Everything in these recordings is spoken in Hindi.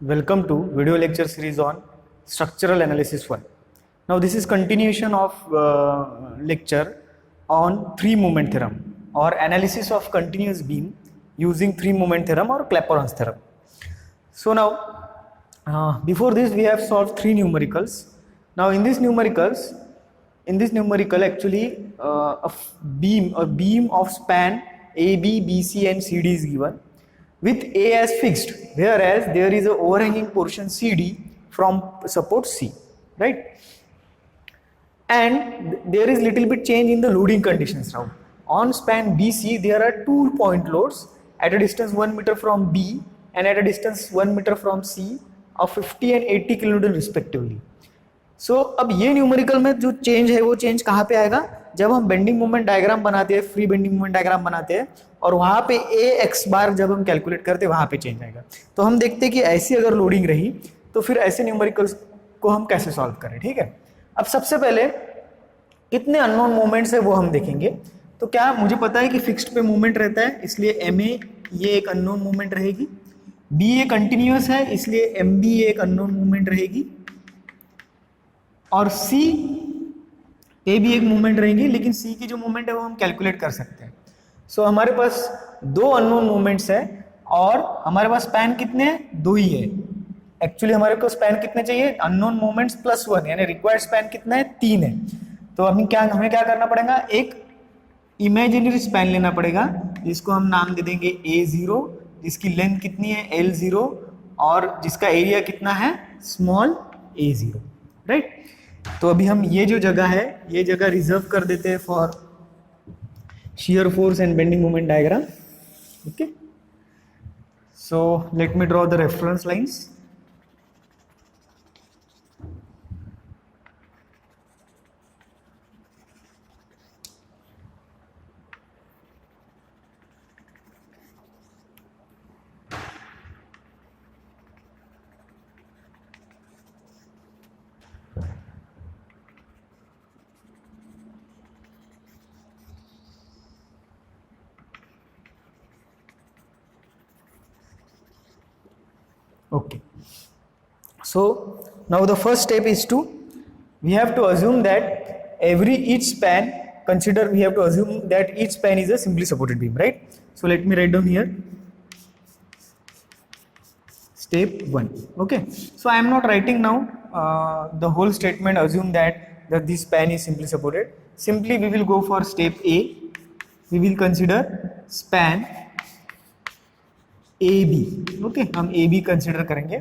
Welcome to video lecture series on structural analysis 1. Now this is continuation of lecture on three moment theorem or analysis of continuous beam using three moment theorem or Clapeyron's theorem. So now before this we have solved three numericals. Now in this numerical actually a beam of span AB, BC and CD is given with A as fixed, whereas there is a overhanging portion CD from support C, right? And there is little bit change in the loading conditions now. On span BC there are 2 point loads at a distance 1 meter from B and at a distance 1 meter from C of 50 and 80 kilonewton respectively. So अब ये न्यूमेरिकल में जो चेंज है वो चेंज कहाँ पे आएगा, जब हम बेंडिंग मोमेंट डायग्राम बनाते हैं, फ्री बेंडिंग मोमेंट डायग्राम बनाते हैं और वहाँ पे ए एक्स बार जब हम कैलकुलेट करते हैं वहाँ पे चेंज आएगा. तो हम देखते हैं कि ऐसी अगर लोडिंग रही तो फिर ऐसे न्यूमेरिकल्स को हम कैसे सॉल्व करें. ठीक है, अब सबसे पहले कितने अननोन मोमेंट्स है वो हम देखेंगे. तो क्या मुझे पता है कि फिक्स्ड पे मोमेंट रहता है, इसलिए एम ए ये एक अननोन मोमेंट रहेगी. बी ए कंटिन्यूस है इसलिए एम बी एक अननोन मोमेंट रहेगी और सी ए भी एक मूवमेंट रहेंगी, लेकिन सी की जो मूवमेंट है वो हम कैलकुलेट कर सकते हैं. सो हमारे पास दो अननोन मूवमेंट्स है और हमारे पास स्पैन कितने हैं, दो ही है. एक्चुअली हमारे को स्पैन कितने चाहिए, अननोन मूवमेंट्स प्लस वन, यानी रिक्वायर्ड स्पैन कितना है, 3 है. तो हमें क्या करना पड़ेगा, एक इमेजिनरी स्पैन लेना पड़ेगा जिसको हम नाम दे देंगे A0, जिसकी लेंथ कितनी है L0 और जिसका एरिया कितना है स्मॉल a0, राइट. तो अभी हम ये जो जगह है ये जगह रिजर्व कर देते हैं for shear force and bending moment diagram. Okay, so let me draw the reference lines. Okay, so now the first step is we have to assume that each span we have to assume that each span is a simply supported beam, right? So let me write down here step 1. Okay, so I am not writing now the whole statement assume that this span is simply supported. Simply we will go for step A. We will consider span AB. Okay, हम AB कंसिडर करेंगे.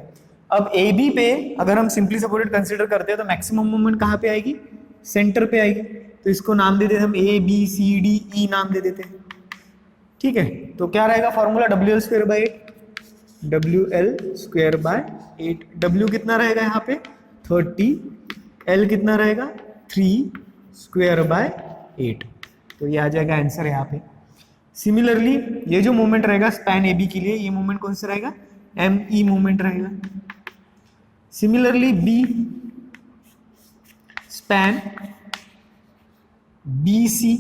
अब AB पे अगर हम सिंपली सपोर्टेड कंसिडर करते हैं तो मैक्सिमम मोमेंट कहाँ पे आएगी, सेंटर पे आएगी. तो इसको नाम दे देते हम A B C D E नाम दे देते हैं. ठीक है, तो क्या रहेगा formula, WL square by 8. WL square by 8. W कितना रहेगा यहाँ पे 30, L कितना रहेगा 3 स्क्वायर बाय 8. तो ये आ जाएगा आंसर यहाँ पे. सिमिलरली ये जो मोमेंट रहेगा स्पैन ए बी के लिए, ये मोमेंट कौन सा रहेगा, एम ई मोमेंट रहेगा. Similarly B span B C.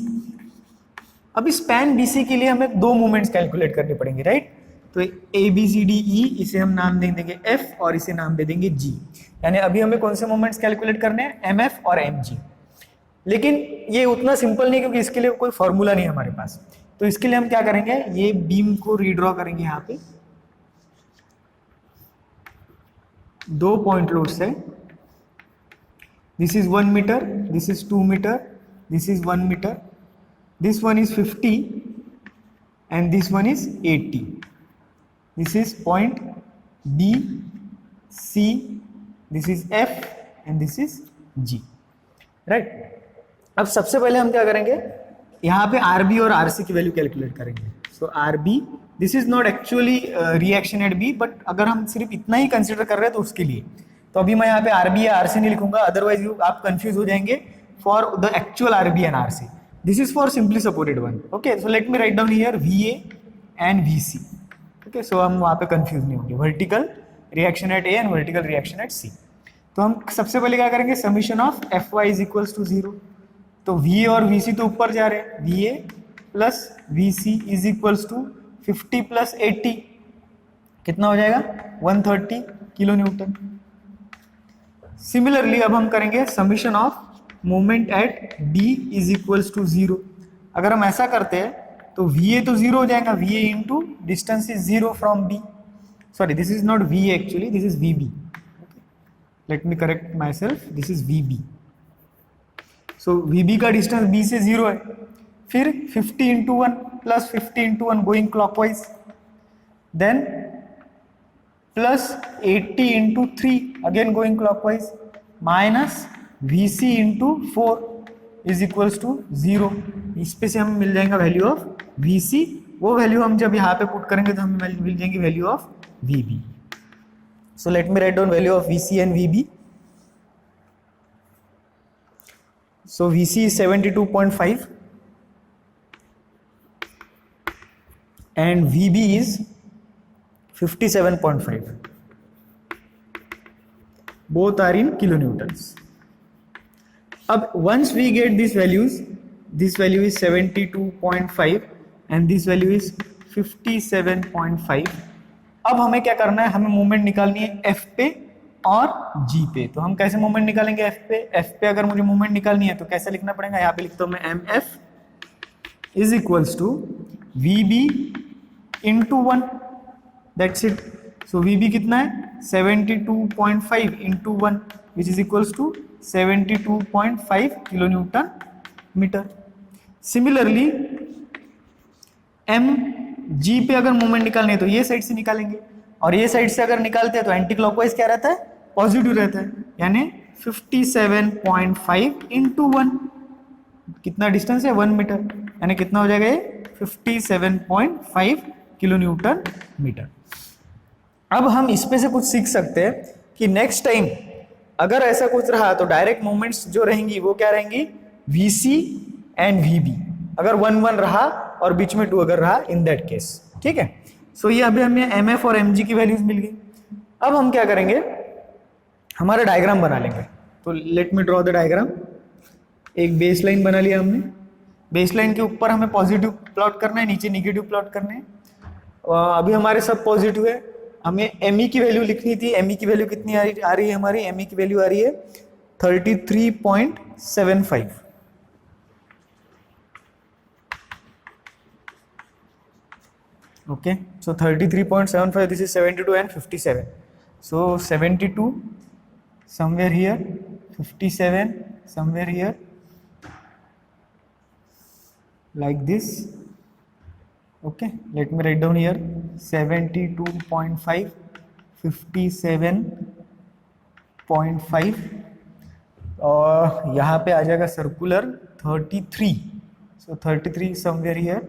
अभी स्पैन बी सी के लिए हमें दो मोमेंट्स कैलकुलेट करने पड़ेंगे, राइट. तो A B C D E, इसे हम नाम दे देंगे एफ और इसे नाम दे देंगे जी. यानी अभी हमें कौन से मोमेंट्स कैलकुलेट करने हैं, एम एफ और एम जी. लेकिन ये उतना सिंपल नहीं क्योंकि इसके लिए कोई फॉर्मूला नहीं है हमारे पास. तो इसके लिए हम क्या करेंगे, ये बीम को रीड्रॉ करेंगे. यहाँ पे दो पॉइंट लोड्स है. This is 1 metre, this is 2 मीटर, this is 1 metre. This one is 50 and this one is 80. This is point B C, this is F and this is G, right. अब सबसे पहले हम क्या करेंगे, यहाँ पे आर बी और आर सी की वैल्यू कैलकुलेट करेंगे. So R B, this is not actually reaction at B, but अगर हम सिर्फ इतना ही कंसिडर कर रहे हैं तो उसके लिए. तो अभी मैं यहाँ पे आर बी या आर सी नहीं लिखूंगा, अदरवाइज आप कंफ्यूज हो जाएंगे for the actual R B and R C. This is for simply supported one. Okay, so let me write down here V A and V C. Okay, so हम वहाँ पे कंफ्यूज नहीं होंगे. Vertical reaction at A and vertical reaction at C. तो हम सबसे पहले क्या करेंगे, summation of F Y is equals to 0. तो वी और वी सी तो ऊपर जा रहे हैं, V A plus V C is equals to 50 plus 80 कितना हो जाएगा 130. Kilo Newton. सिमिलरली अब हम करेंगे summation of moment at d is equals to 0। अगर हम ऐसा करते हैं तो va तो 0 हो जाएगा, va into distance is 0 from b, sorry this is not va actually, this is vb, let me correct myself, this is vb। So vb का डिस्टेंस b से 0 है, फिर 50 into 1 plus 50 into 1 going clockwise, then plus 80 into 3 again going clockwise, minus Vc into 4 is equals to 0। इस पे से हमें मिल जाएगा वैल्यू ऑफ Vc, वो वैल्यू हम जब यहाँ पे पुट करेंगे तो हमें मिल जाएंगी value of Vb। So let me write down value of Vc and Vb। So Vc is 72.5 and Vb is 57.5, both are in kilonewtons। अब once we get these values, this value is 72.5 and this value is 57.5। अब हमें क्या करना है, हमें मोमेंट निकालनी है F पे और G पे। तो हम कैसे मोमेंट निकालेंगे F पे? F पे अगर मुझे मोमेंट निकालनी है तो कैसे लिखना पड़ेगा, यहाँ पे लिखता हूँ मैं mf is equals to Vb into 1, that's it. So Vb कितना है 72.5 into 1 which is equals to 72.5 kilo newton metre. Similarly Mg पे अगर मोमेंट निकालनी है तो ये साइड से निकालेंगे, और ये साइड से अगर निकालते हैं तो एंटी क्लॉकवाइज क्या रहता है, पॉजिटिव रहता है, यानी 57.5 इंटू 1, कितना डिस्टेंस है 1 मीटर, यानी कितना हो जाएगा ये 57.5 किलो न्यूटन मीटर। अब हम इस पे से कुछ सीख सकते हैं कि नेक्स्ट टाइम अगर ऐसा कुछ रहा तो डायरेक्ट मोमेंट्स जो रहेंगी वो क्या रहेंगी, Vc एंड Vb, अगर 1 1 रहा और बीच में 2 अगर रहा, इन दैट केस, ठीक है। सो ये अभी हमें Mf और Mg की वैल्यूज मिल गई। अब हम क्या करेंगे, हमारा डायग्राम बना लेंगे। तो let me draw the diagram. एक बेस लाइन बना लिया हमने, बेस लाइन के ऊपर हमें पॉजिटिव प्लॉट करना है, नीचे निगेटिव प्लॉट करना है। अभी हमारे सब पॉजिटिव है, हमें Me की वैल्यू लिखनी थी। Me की वैल्यू कितनी आ रही है हमारी, Me की वैल्यू आ रही है 33.75। okay, so 33.75, this is 72 and 57, so 72 somewhere here, 57 somewhere here, like this। okay, let me write down here 72.5 57.5 और यहाँ पे आ जाएगा circular 33, so 33 somewhere here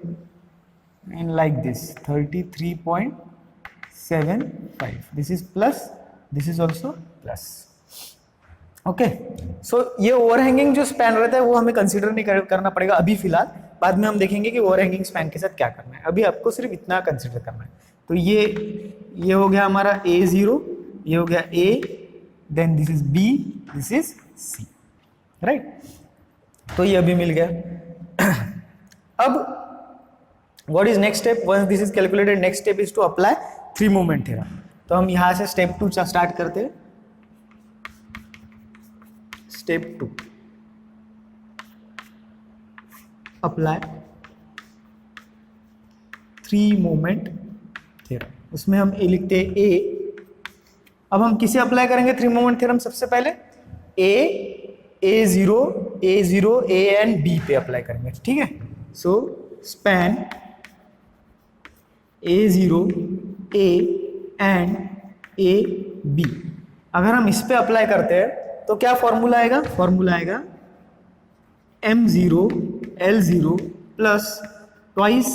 and like this 33.75, this is plus, this is also plus। Okay, so ये ओवरहैंगिंग जो स्पैन रहता है वो हमें कंसीडर नहीं करना पड़ेगा अभी फिलहाल, बाद में हम देखेंगे कि ओवरहैंगिंग स्पैन के साथ क्या करना है। अभी आपको सिर्फ इतना कंसीडर करना है। तो ये हो गया हमारा A0, ये हो गया A, then this is B, this is C, right. तो ये अभी मिल गया। अब what is next step? Once this is calculated, next step is to apply 3 moment theorem। तो हम यहाँ से step 2 स्टार्ट करते हैं। step 2 apply 3 moment theorem। उसमें हम ए लिखते हैं A। अब हम किसे अप्लाई करेंगे 3 moment theorem? सबसे पहले A0 A एंड B पे अप्लाई करेंगे, ठीक है। So span A0 A and AB, अगर हम इस पे अप्लाई करते हैं तो क्या फॉर्मूला आएगा, फॉर्मूला आएगा M0 L0 plus twice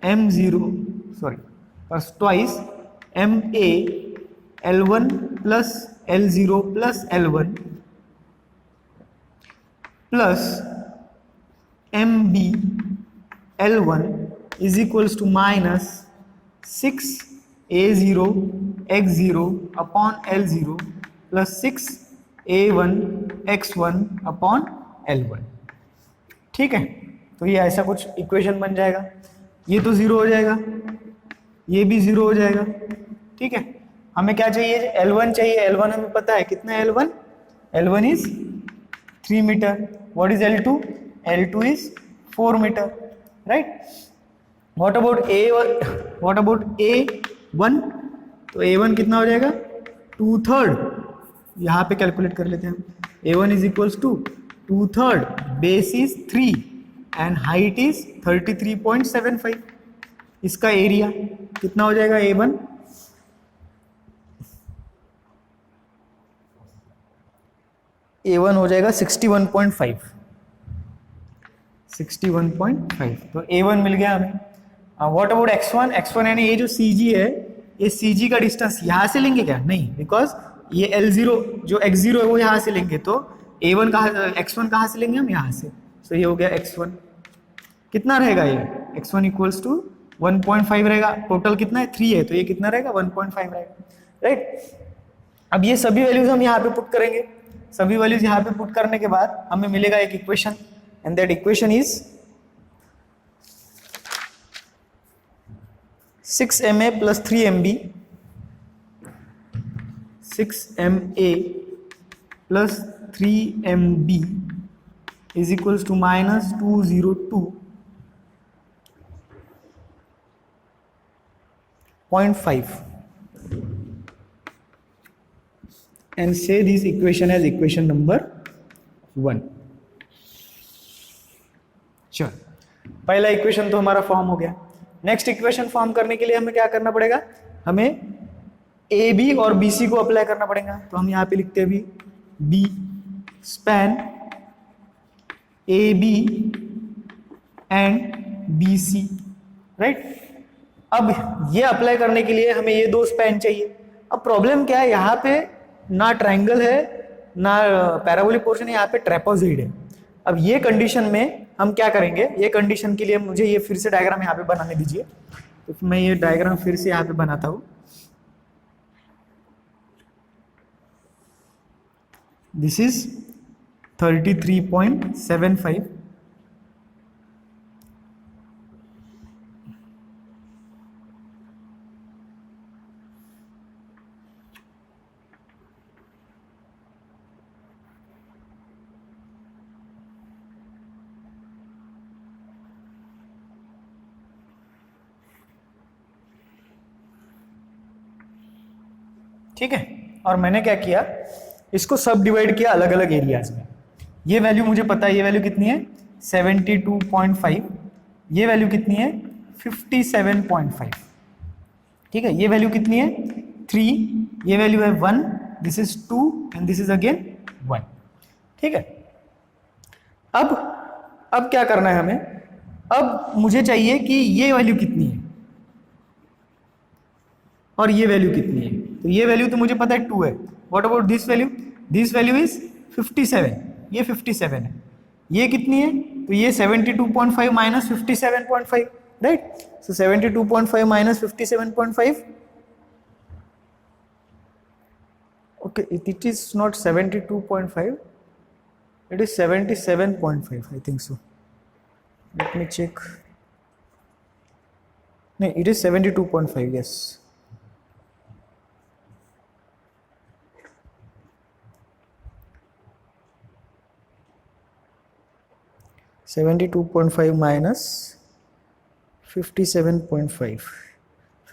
M0 sorry plus twice MA L1 plus L0 plus L1 plus MB L1 is equals to minus 6 A0 X0 upon L0 plus 6 A1 X1 upon L1, ठीक है। तो ये ऐसा कुछ इक्वेशन बन जाएगा। ये तो 0 हो जाएगा, ये भी 0 हो जाएगा, ठीक है। हमें क्या चाहिए, L1 चाहिए। L1 हमें पता है कितना है L1, L1 is 3 metre. What is L2, L2 is 4 metre, right. What about A1, तो A1 कितना हो जाएगा 2/3, यहाँ पे कैलकुलेट कर लेते हैं हम। A1 is equals to 2/3, base is 3 and height is 33.75। इसका एरिया कितना हो जाएगा A1, A1 हो जाएगा 61.5, 61.5। तो A1 मिल गया हमें। व्हाट अबाउट X1, X1 यानी ये जो CG है, ये CG का डिस्टेंस यहाँ से लेंगे क्या, नहीं, बिकॉज ये L0 जो X0 है वो यहाँ से लेंगे, तो A1 कहाँ, X1 कहाँ से लेंगे हम, यहाँ से। तो ये हो गया X1, कितना रहेगा ये, X1 इक्वल्स टू 1.5 रहेगा। टोटल कितना है 3 है, तो ये कितना रहेगा 1.5 रहेगा, राइट। अब ये सभी वैल्यूज हम यहाँ पे पुट करेंगे। सभी वैल्यूज यहाँ पे पुट करने के बाद हमें मिलेगा एक equation, and that equation is 6ma plus 3mb, 6ma plus 3mb is equals to minus 202.5, and say this equation as equation number 1। चलो, पहला इक्वेशन तो हमारा फॉर्म हो गया। नेक्स्ट इक्वेशन फॉर्म करने के लिए हमें क्या करना पड़ेगा, हमें ए बी और बी सी को अप्लाई करना पड़ेगा। तो हम यहाँ पे लिखते हैं भी B span A B and B C, right. अब ये अप्लाई करने के लिए हमें ये दो स्पैन चाहिए। अब प्रॉब्लम क्या है, यहाँ पे ना ट्रायंगल है ना पैराबोलिक पोर्शन है, यहाँ पे ट्रेपेजॉइड है। अब ये कंडीशन में हम क्या करेंगे, ये कंडीशन के लिए मुझे ये फिर से डायग्राम यहाँ पे बनाने दीजिए। तो मैं ये डायग्राम फिर से यहाँ पे बनाता हूँ। दिस इज 33.75, ठीक है। और मैंने क्या किया, इसको सब डिवाइड किया अलग अलग एरियाज में। ये वैल्यू मुझे पता है, ये वैल्यू कितनी है 72.5, ये वैल्यू कितनी है 57.5, ठीक है। ये वैल्यू कितनी है 3, ये वैल्यू है 1, this is 2 and this is again 1, ठीक है। अब क्या करना है हमें, अब मुझे चाहिए कि ये वैल्यू कितनी है और ये वैल्यू कितनी है। तो ये वैल्यू तो मुझे पता है 2 है। What about this value, this value is 57, ये 57 है। ये कितनी है, तो ये 72.5 minus 57.5, right. So 72.5 minus 57.5, okay, it is not 72.5, it is 77.5, I think so. Let me check. No, it is 72.5, yes. 72.5 minus 57.5,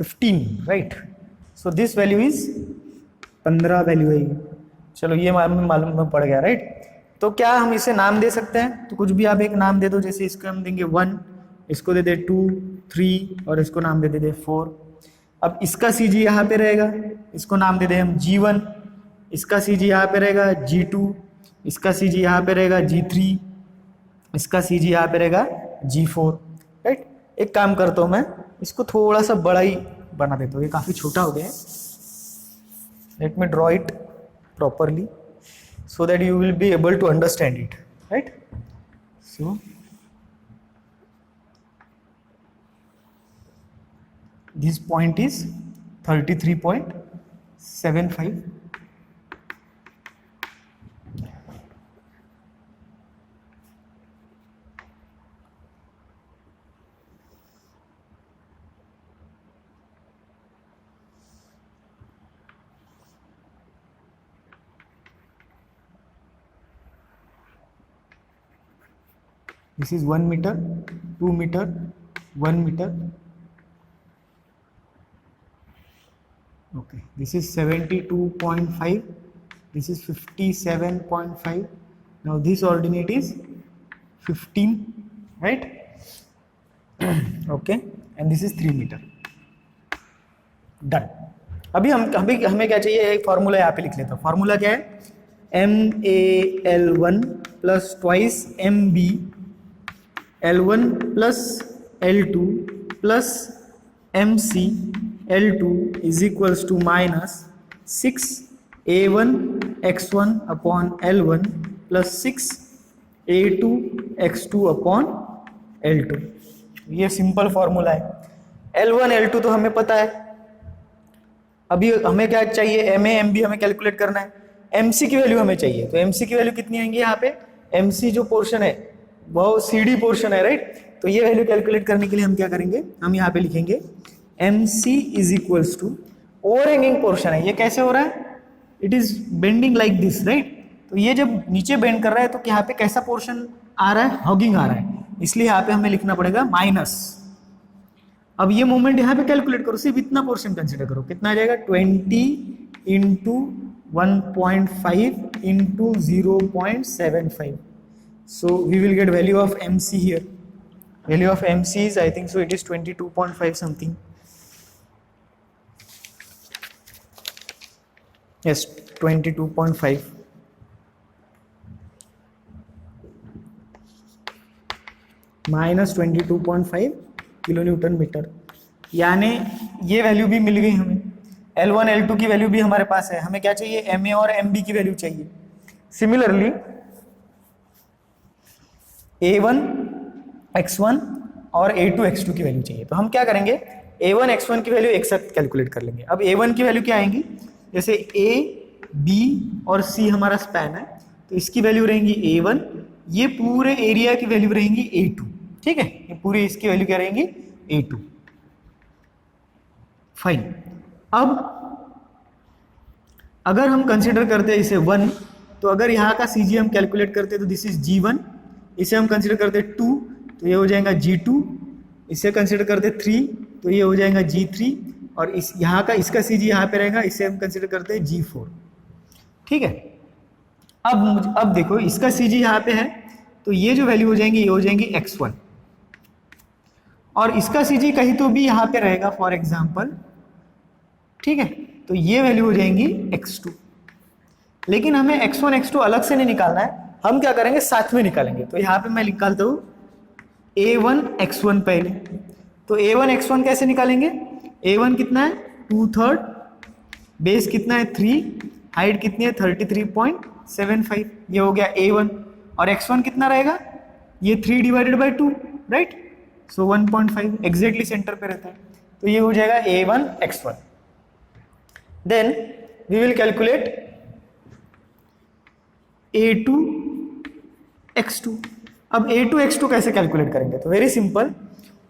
15, right? So this value is 15 value है ये। चलो ये मालूम में पड़ गया, राइट। तो क्या हम इसे नाम दे सकते हैं, तो कुछ भी आप एक नाम दे दो। जैसे इसको हम देंगे 1, इसको दे दे 2, 3 और इसको नाम दे दे 4। अब इसका सी जी यहाँ पे रहेगा, इसको नाम दे दे हम G1, इसका सी जी यहाँ पे रहेगा G2, इसका सी जी यहाँ पे रहेगा G3, इसका सी जी यहाँ पे रहेगा G4, राइट। एक काम करता हूँ मैं, इसको थोड़ा सा बड़ा ही बना देता हूँ, ये काफ़ी छोटा हो गया है। Let me draw it properly so that you will be able to understand it, right? So this point is 33.75. This is 1 metre, 2 metre, 1 metre. Okay, this is 72.5, this is 57.5. Now this ordinate is 15, right? Okay, and this is 3 meter. Done. अभी हमें क्या चाहिए, एक फॉर्मूला यहाँ पे लिख लेता हूँ. फॉर्मूला क्या है? MAL1 plus twice MB L1 plus L2 plus MC L2 is equals to minus 6 A1 X1 upon L1 plus 6 A2 X2 upon L2. ये सिंपल फॉर्मूला है. L1 L2 तो हमें पता है. अभी हमें क्या चाहिए, MA MB हमें कैलकुलेट करना है. MC की वैल्यू हमें चाहिए. तो MC की वैल्यू कितनी आएंगी यहाँ पे? MC जो पोर्शन है वो CD पोर्शन है, राइट? तो ये वैल्यू कैलकुलेट करने के लिए हम क्या करेंगे, हम यहाँ पे लिखेंगे MC is equals to overhanging portion है. ये कैसे हो रहा है? It is bending like this, right? तो ये जब नीचे बेंड कर रहा है तो यहाँ पे कैसा पोर्शन आ रहा है? हॉगिंग आ रहा है. इसलिए यहाँ पे हमें लिखना पड़ेगा माइनस. अब ये मोमेंट यहाँ पे कैलकुलेट करो, सिर्फ इतना पोर्शन कंसिडर करो. कितना आ जाएगा? 20 into 1.5 into 0.75. So we will get value of MC here. Value of MC is, I think so, it is 22.5 something. Yes, 22.5. Minus 22.5 kilo newton metre. यानी ये वैल्यू भी मिल गई हमें. L1 L2 की वैल्यू भी हमारे पास है. हमें क्या चाहिए? MA और MB की वैल्यू चाहिए. सिमिलरली A1 X1 और A2 X2 की वैल्यू चाहिए. तो हम क्या करेंगे, A1 X1 की वैल्यू एक साथ कैलकुलेट कर लेंगे. अब A1 की वैल्यू क्या आएंगी? जैसे A, B और C हमारा स्पैन है, तो इसकी वैल्यू रहेंगी A1. ये पूरे एरिया की वैल्यू रहेंगी A2. ठीक है, ये पूरी इसकी वैल्यू क्या रहेंगी? A2. फाइन. अब अगर हम कंसिडर करते हैं इसे 1, तो अगर यहाँ का CG हम कैलकुलेट करते हैं तो दिस इज G1. इसे हम कंसिडर करते हैं 2, तो ये हो जाएगा G2. इसे कंसिडर करते 3, तो ये हो जाएगा G3. और इस यहाँ का इसका CG यहाँ पे रहेगा, इसे हम कंसिडर करते हैं G4. ठीक है. अब देखो इसका CG यहाँ पे है, तो ये जो वैल्यू हो जाएंगी ये हो जाएंगी X1. और इसका CG कहीं तो भी यहाँ पे रहेगा फॉर एग्जाम्पल. ठीक है, तो ये वैल्यू हो जाएंगी X2. लेकिन हमें X1 X2 अलग से नहीं निकालना है, हम क्या करेंगे, साथ में निकालेंगे. तो यहाँ पे मैं निकालता हूँ A1 X1 पहले. तो A1 X1 कैसे निकालेंगे? A1 कितना है? 2/3. बेस कितना है? 3. हाइट कितनी है? 33.75. ये हो गया A1. और X1 कितना रहेगा? ये 3 divided by 2, right? So 1.5 exactly centre पे रहता है. तो ये हो जाएगा A1 X1. Then we will calculate A2 X2. अब A2 X2 कैसे कैलकुलेट करेंगे? तो वेरी सिंपल.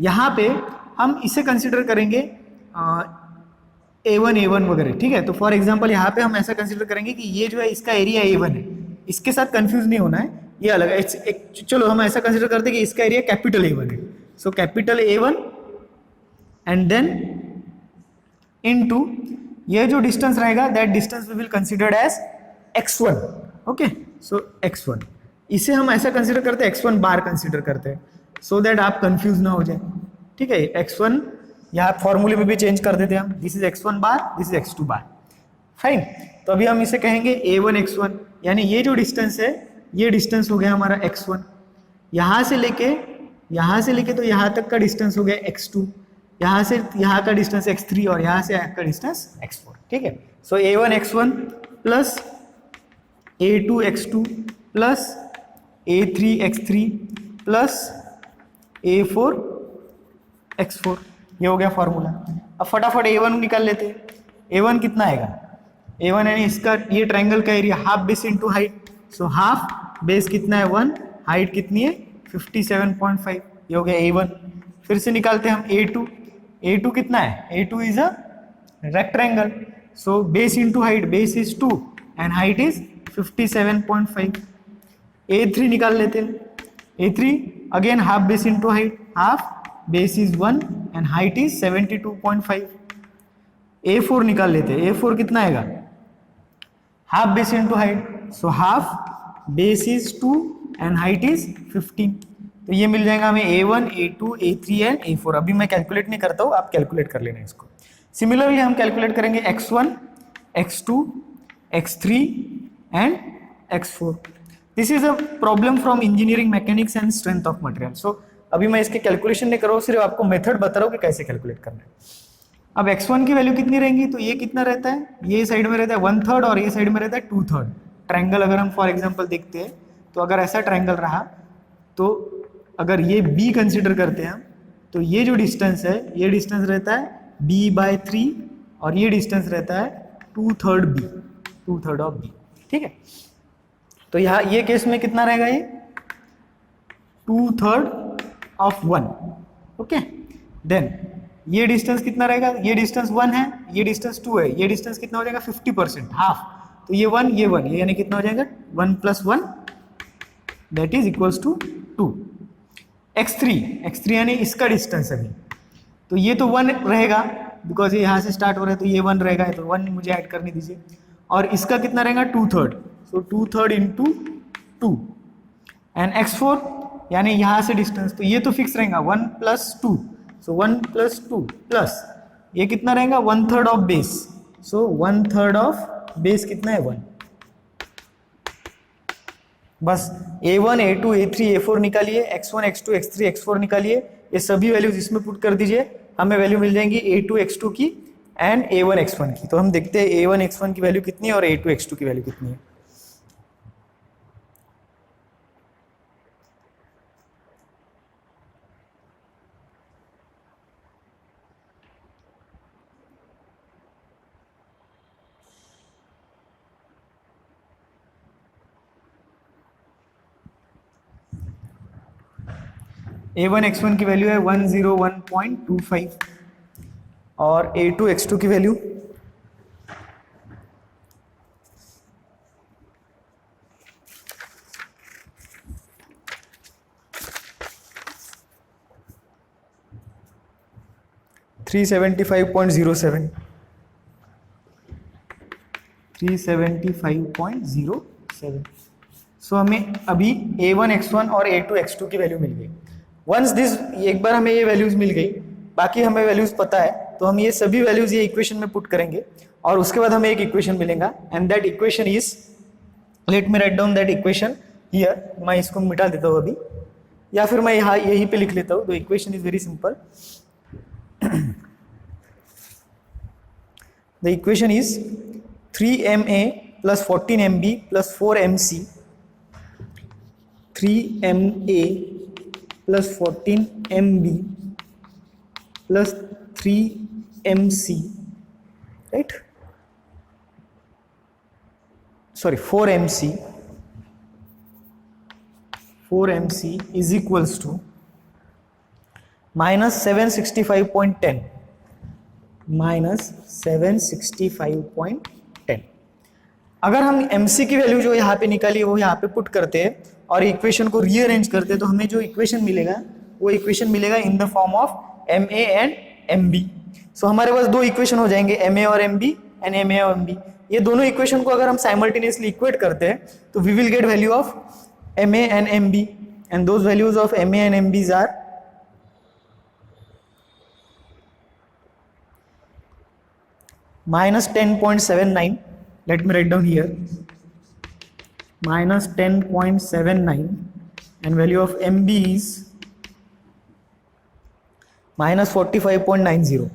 यहाँ पे हम इसे कंसिडर करेंगे A1 वगैरह. ठीक है, तो फॉर एग्जांपल यहाँ पे हम ऐसा कंसिडर करेंगे कि ये जो है इसका एरिया A1 है. इसके साथ कंफ्यूज नहीं होना है, ये अलग है. चलो हम ऐसा कंसिडर करते हैं कि इसका एरिया कैपिटल A1 है. So capital A1 and then into ये जो डिस्टेंस रहेगा, that distance we will consider as X1. Okay, so X1. इसे हम ऐसा कंसिडर करते हैं, X1 बार कंसिडर करते हैं, सो दैट आप कंफ्यूज ना हो जाए. ठीक है, X1 यहाँ फॉर्मूले में भी चेंज कर देते हैं हम. This is X1 bar, this is X2 bar. Fine. तो अभी हम इसे कहेंगे A1 X1. यानी ये जो डिस्टेंस है, ये डिस्टेंस हो गया हमारा X1. यहाँ से लेके तो यहाँ तक का डिस्टेंस हो गया X2. यहाँ से यहाँ का डिस्टेंस X3 और यहाँ से यहाँ का डिस्टेंस X4. ठीक है, सो A1 X1 plus A2 X2 plus A3 X3 plus A4 X4. ये हो गया फॉर्मूला. अब फटाफट A1 निकाल लेते हैं. A1 कितना आएगा? A1 यानी इसका ये ट्रायंगल का area half base into height. So half base कितना है? 1. हाइट कितनी है? 57.5. ये हो गया A1. फिर से निकालते हैं हम A2. A2 कितना है? A2 is a rectangle. So base into height, base is 2 and height is 57.5. A3 निकाल लेते हैं. A3 again half base into height, half base is 1 and height is 72.5। A4 निकाल लेते हैं, A4 कितना आएगा, half base into height, so half base is 2 and height is 15। तो ये मिल जाएगा हमें A1, A2, A3 and A4। अभी मैं कैलकुलेट नहीं करता हूँ, आप कैलकुलेट कर लेना इसको। सिमिलरली हम कैलकुलेट करेंगे x1, x2, x3 and x4। This is a problem from engineering mechanics and strength of material. So अभी मैं इसके कैलकुलेशन नहीं कर रहा हूँ, सिर्फ आपको मेथड बता रहा हूँ कि कैसे कैलकुलेट करना है। अब x1 की वैल्यू कितनी रहेंगी, तो ये कितना रहता है, ये साइड में रहता है 1/3 और ये साइड में रहता है 2/3। ट्रायंगल अगर हम फॉर एग्जांपल देखते हैं, तो अगर ऐसा ट्रायंगल रहा, तो अगर ये b कंसिडर करते हैं हम, तो ये जो डिस्टेंस है, ये डिस्टेंस रहता है b/3 और ये डिस्टेंस रहता है 2/3 b, 2/3 ऑफ b। ठीक है, तो यहाँ ये केस में कितना रहेगा, ये 2/3 ऑफ 1। ओके, देन ये डिस्टेंस कितना रहेगा, ये डिस्टेंस 1 है, ये डिस्टेंस 2 है, ये डिस्टेंस कितना हो जाएगा 50%, हाफ। तो ये 1, ये 1, ये यानी कितना हो जाएगा 1 + 1 that is equals to 2। x3 यानी इसका डिस्टेंस अभी, तो ये तो 1 रहेगा बिकॉज ये यहाँ से स्टार्ट हो रहा है, तो ये 1 रहेगा, तो 1 मुझे ऐड करने दीजिए। और इसका कितना रहेगा 2/3, सो 2/3 इंटू 2 एंड x4 यानी यहाँ से डिस्टेंस, तो ये तो फिक्स रहेगा 1 + 2, सो 1 + 2 प्लस ये कितना रहेगा 1/3 of base, so 1/3 of base कितना है 1। बस A1, A2, A3, A4 निकालिए, x1, x2, x3, x4 निकालिए, ये सभी वैल्यूज इसमें पुट कर दीजिए, हमें वैल्यू मिल जाएंगी A2, x2 की एंड A1, x1 की। तो हम देखते हैं A1, x1 की वैल्यू कितनी है और A2, x2 की वैल्यू कितनी है। A1, x1 की वैल्यू है 101.25 और A2, x2 की वैल्यू 375.07, 375.07। सो हमें अभी A1, x1 और A2, x2 की वैल्यू मिल गई। वंस दिस, एक बार हमें ये वैल्यूज मिल गई, बाकी हमें वैल्यूज पता है, तो हम ये सभी वैल्यूज ये इक्वेशन में पुट करेंगे और उसके बाद हमें एक इक्वेशन मिलेगा and that equation is, late me write down that equation here. मैं इसको मिटा देता हूँ अभी, या फिर मैं यहाँ यहीं पे लिख लेता हूँ। The equation is very simple. The equation is 3ma plus 14mb plus 4mc, 3ma plus 14mb plus 3mc, right? Sorry, 4mc is equals to minus 765.10, minus 765.10। अगर हम mc की वैल्यू जो यहाँ पे निकाली वो यहाँ पे पुट करते हैं और इक्वेशन को रीअरेंज करते हैं, तो हमें जो इक्वेशन मिलेगा वो इक्वेशन मिलेगा in the form of ma and mb। सो हमारे पास दो इक्वेशन हो जाएंगे, ma और mb एंड ma और mb। ये दोनों इक्वेशन को अगर हम साइमल्टेनियसली इक्वेट करते हैं तो we will get value of ma and mb and those values of ma and mbs are minus 10.79, let me write down here, minus 10.79 and value of mb is minus 45.90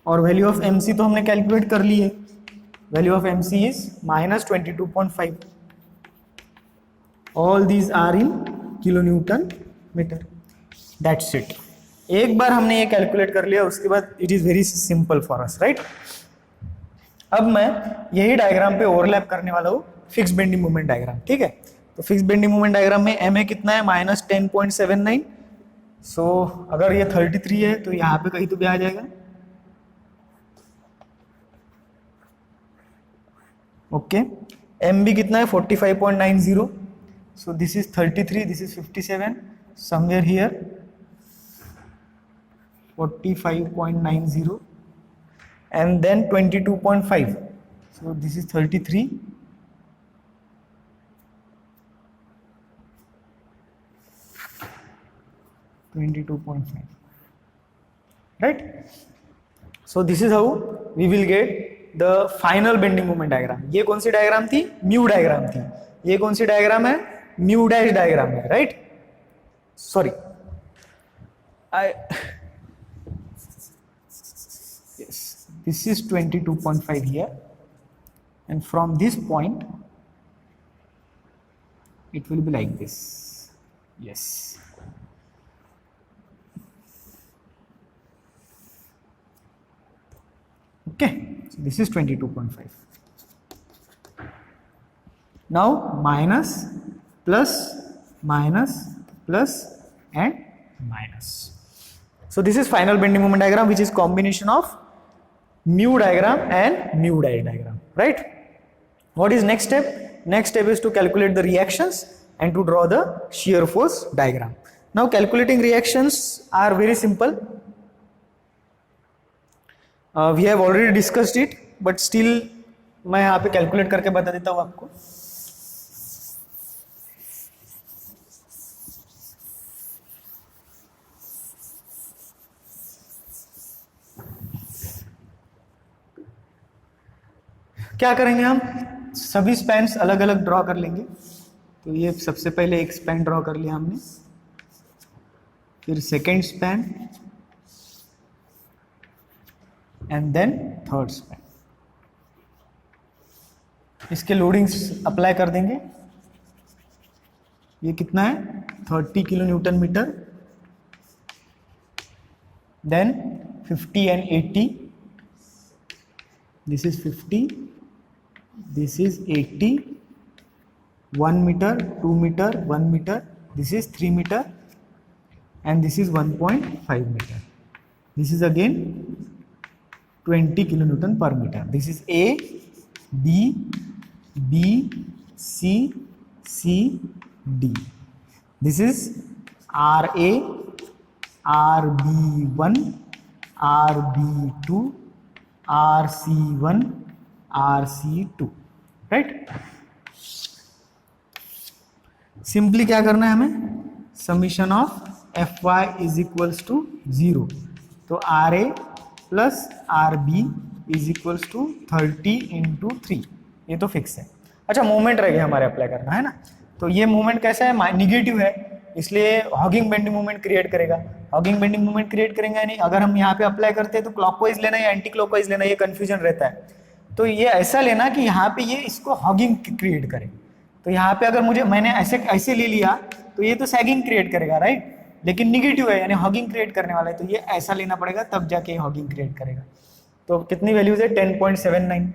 और वैल्यू ऑफ mc तो हमने कैलकुलेट कर ली है, value of mc is minus 22.5। All these are in kilo newton metre. That's it. एक बार हमने ये कैलकुलेट कर लिया, उसके बाद it is very simple for us, right. अब मैं यही डायग्राम पे ओवरलैप करने वाला हूँ फिक्स बेंडिंग मोमेंट डायग्राम, ठीक है। तो फिक्स बेंडिंग मोमेंट डायग्राम में ma कितना है, minus 10.79। सो अगर ये 33 है तो यहाँ पे कहीं तो भी आ जाएगा, ओके। mb कितना है 45.90, So this is 33, this is 57, somewhere here 45.90, and then 22.5. So this is 33, right? So this is how we will get the final bending moment diagram. ये कौन सी डायग्राम थी? म्यू डायग्राम थी. ये कौन सी डायग्राम है? म्यू डैश डायग्राम है, right? Sorry, yes, this is 22.5 here, and from this point it will be like this. Yes. Okay, so this is 22.5. Now minus, plus, minus, plus, and minus. So this is final bending moment diagram, which is combination of mu diagram and mu dash diagram, right? What is next step? Next step is to calculate the reactions and to draw the shear force diagram. Now calculating reactions are very simple. We have already discussed it, but still मैं यहाँ पे कैलकुलेट करके बता देता हूँ आपको. क्या करेंगे हम? सभी स्पैन्स अलग अलग ड्रॉ कर लेंगे. तो ये सबसे पहले एक स्पैन ड्रॉ कर लिया हमने, फिर second span, and then third span. इसके लोडिंग्स अप्लाई कर देंगे. ये कितना है? 30 kilo newton metre, then 50 and 80. This is 50, this is 80, 1 metre, 2 metre, 1 metre, this is 3 metre, and this is 1.5 meter. This is again 20 kilonewton per meter. This is A, B, B, C, C, D. This is RA, RB1, RB2, RC1, RC2, right? Simply क्या करना है हमें? Summation of Fy is equals to 0. तो RA plus RB is equals to 30 into 3. ये तो फिक्स है. अच्छा, मोमेंट रह गया हमारे अप्लाई करना है ना. तो ये मोमेंट कैसा है? निगेटिव है, इसलिए हॉगिंग बेंडिंग मोमेंट क्रिएट करेगा. हॉगिंग बेंडिंग मोमेंट क्रिएट करेंगे यानी अगर हम यहाँ पे अप्लाई करते हैं तो क्लॉकवाइज लेना या एंटी क्लॉकवाइज लेना, ये कंफ्यूजन रहता है. तो ये ऐसा लेना कि यहाँ पे ये इसको हॉगिंग क्रिएट करे. तो यहाँ पे अगर मैंने ऐसे ले लिया तो ये तो सैगिंग क्रिएट करेगा, राइट? लेकिन निगेटिव है यानी हॉगिंग क्रिएट करने वाला है, तो ये ऐसा लेना पड़ेगा तब जाके हॉगिंग क्रिएट करेगा. तो कितनी वैल्यूज है? 10.79.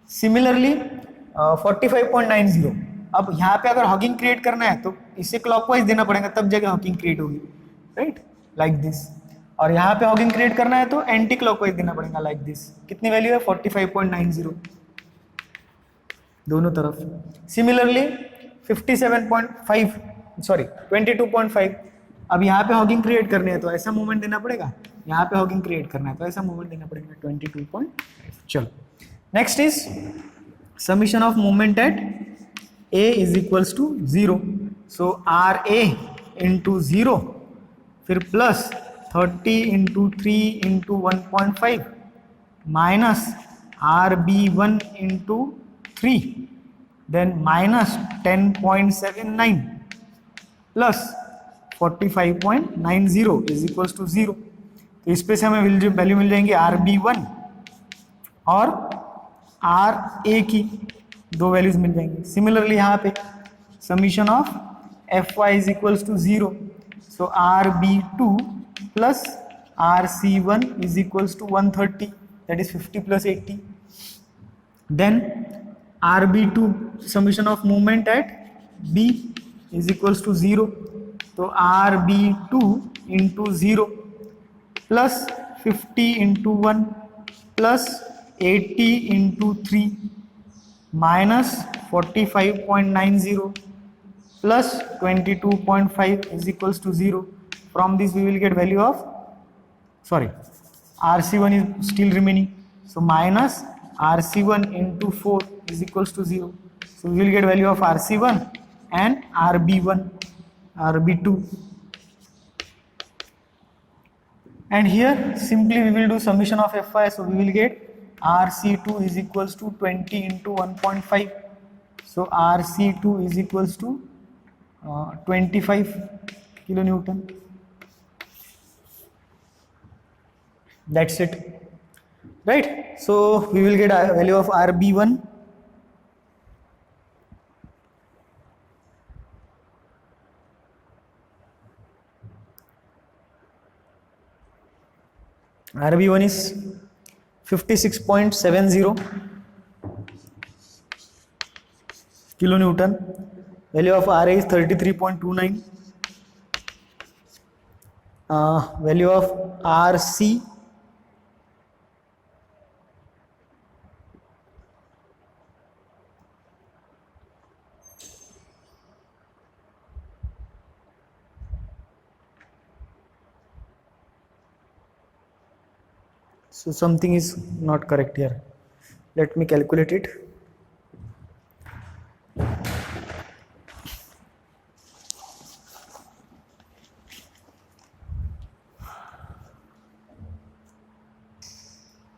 सिमिलरली 45.90. अब यहाँ पे अगर हॉगिंग क्रिएट करना है तो इसे क्लॉकवाइज देना पड़ेगा तब जाके हॉगिंग क्रिएट होगी, राइट? Like this. और यहाँ पे हॉगिंग क्रिएट करना है तो एंटी क्लॉकवाइज देना पड़ेगा, लाइक दिस. कितनी वैल्यू है? 45.90 दोनों तरफ. सिमिलरली 22.5. अब यहाँ पे हॉगिंग क्रिएट करनी है तो ऐसा मूवमेंट देना पड़ेगा, यहाँ पे हॉगिंग क्रिएट करना है तो ऐसा मूवमेंट देना पड़ेगा. 22.5. चलो, next is summation of movement at A is equals to 0. So RA into 0, फिर plus 30 into 3 into 1.5 minus RB1 into 3, then minus 10.79 plus 45.90 is equals to 0. तो इस पे से हमें वैल्यू मिल जाएंगे RB1 और RA की दो वैल्यूज मिल जाएंगी. सिमिलरली यहाँ पे summation of Fy is equals to 0. So RB2 plus RC1 is equals to 130, that is 50 plus 80. Then RB2 summation of movement at B is equals to 0. तो RB2 into 0 plus 50 into 1 plus 80 into 3 minus 45.90 plus 22.5 is equals to 0. From this we will get value of, sorry, RC1 is still remaining, so minus RC1 into 4 is equals to 0. So we will get value of RC1 and RB1, RB2. And here simply we will do summation of Fy, so we will get RC2 is equals to 20 into 1.5. So RC2 is equals to 25 kilonewton. That's it, right? So we will get a value of RB1. RB1 is 56.70 kilonewton. Value of RA is 33.29. Value of RC so something is not correct here. Let me calculate it.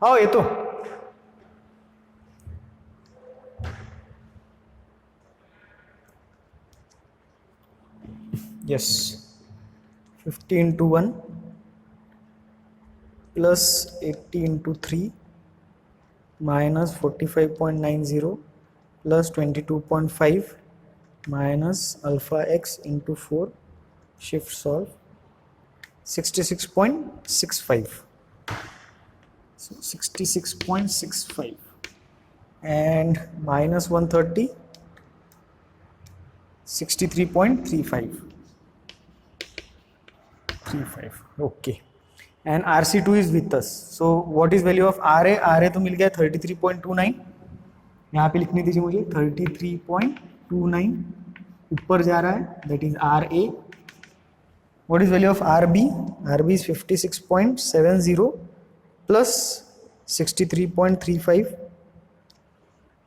हाँ ये तो yes 50 into 1 plus 80 into 3 minus 45.90 plus 22.5 minus alpha x into 4 shift solve 66.65. So 66.65 and minus 130 63.35. Okay, and RC2 is with us. So what is value of RA? RA तो मिल गया 33.29. यहाँ पे लिखने दीजिए मुझे 33.29 ऊपर जा रहा है, that is RA. What is value of RB? RB is 56.70 plus 63.35,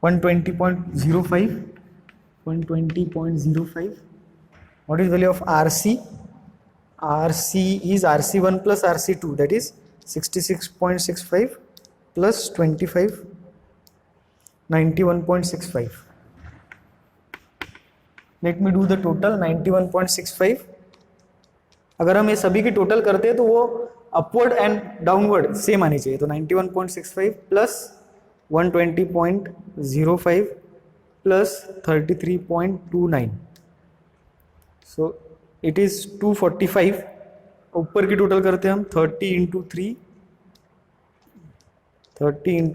120.05. What is value of RC? RC is RC1 plus RC2, that is 66.65 plus 25, 91.65. Let me do the total. 91.65. अगर हम ये सभी की टोटल करते हैं तो वो अपवर्ड एंड डाउनवर्ड सेम आनी चाहिए. तो 91.65 plus 120.05 plus 33.29, so it is 245. ऊपर की टोटल करते हैं हम 30 into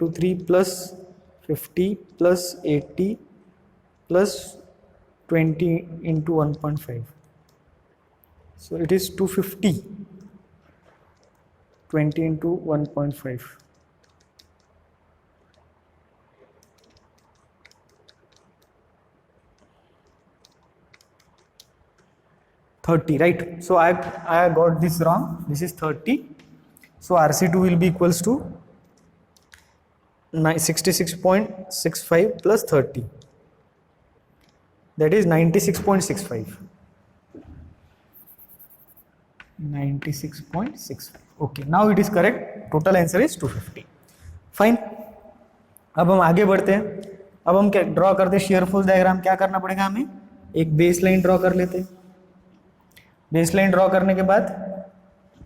3 plus 50 plus 80 plus 20 into 1.5. So it is 250. 20 into 1.5. Right? So I got this wrong. This is 30. So RC2 will be equals to 66.65 plus 30. That is 96.65. 96.65. Okay, now it is correct. Total answer is 250. Fine. अब हम आगे बढ़ते हैं. अब हम क्या ड्रॉ करते हैं शेयर फोर्स डायग्राम. क्या करना पड़ेगा हमें? एक बेस लाइन ड्रॉ कर लेते हैं. बेस लाइन ड्रॉ करने के बाद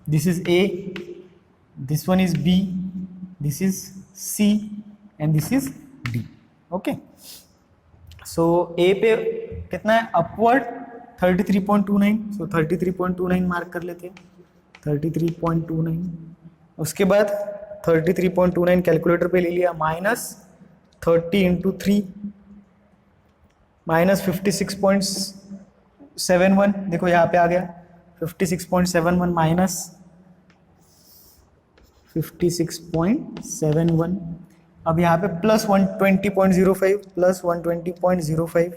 this is A, this one is B, this is C and this is D. Okay, so A पे कितना है? अपवर्ड 33.29. सो 33.29 मार्क कर लेते हैं. 33.29. उसके बाद 33.29 कैलकुलेटर पे ले लिया. Minus 30 into 3 minus 56.71. देखो यहाँ पे आ गया 56.71 माइनस 56.71 अब यहाँ पे प्लस 120.05 प्लस 120.05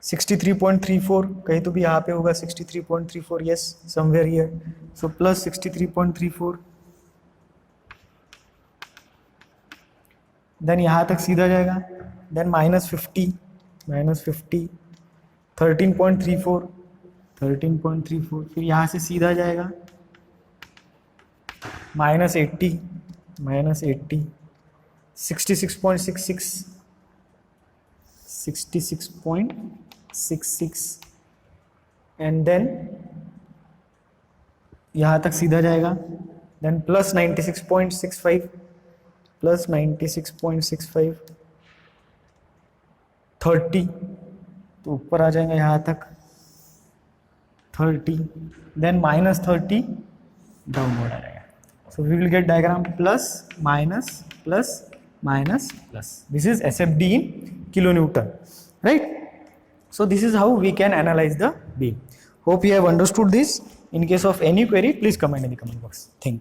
63.34 कहीं तो भी यहाँ पे होगा 63.34 yes somewhere here so plus 63.34 then यहाँ तक सीधा जाएगा देन -50 13.34 फिर यहाँ से सीधा जाएगा -80 66.66 एंड देन यहाँ तक सीधा जाएगा देन प्लस 96.65 30 तो ऊपर आ जाएगा यहाँ तक 30 देन -30 डाउनवर्ड आ जाएगा so we will get diagram plus minus plus minus plus. This is SFD in kilonewton, right? So this is how we can analyze the beam. Hope you have understood this. In case of any query, please comment in the comment box. Thank you.